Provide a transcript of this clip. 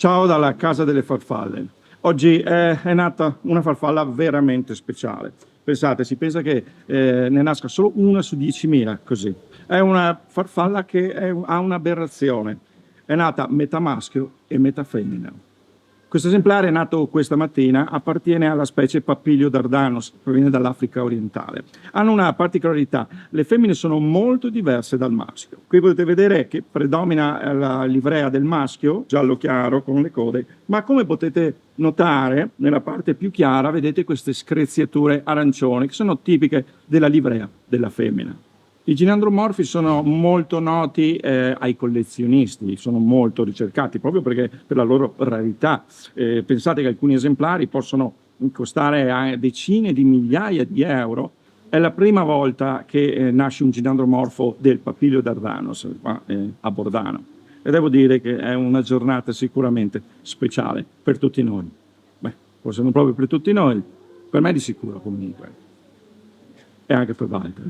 Ciao dalla Casa delle Farfalle. Oggi è nata una farfalla veramente speciale. Pensate, si pensa che ne nasca solo una su 10.000 così. È una farfalla che ha un'aberrazione. È nata metà maschio e metà femmina. Questo esemplare, nato questa mattina, appartiene alla specie Papilio dardanus, proviene dall'Africa orientale. Hanno una particolarità: le femmine sono molto diverse dal maschio. Qui potete vedere che predomina la livrea del maschio, giallo chiaro con le code, ma come potete notare, nella parte più chiara vedete queste screziature arancioni che sono tipiche della livrea della femmina. I ginandromorfi sono molto noti ai collezionisti, sono molto ricercati proprio perché per la loro rarità. Pensate che alcuni esemplari possono costare a decine di migliaia di euro. È la prima volta che nasce un ginandromorfo del Papilio dardanus qua a Bordano, e devo dire che è una giornata sicuramente speciale per tutti noi. Beh, forse non proprio per tutti noi, per me di sicuro comunque, e anche per Walter.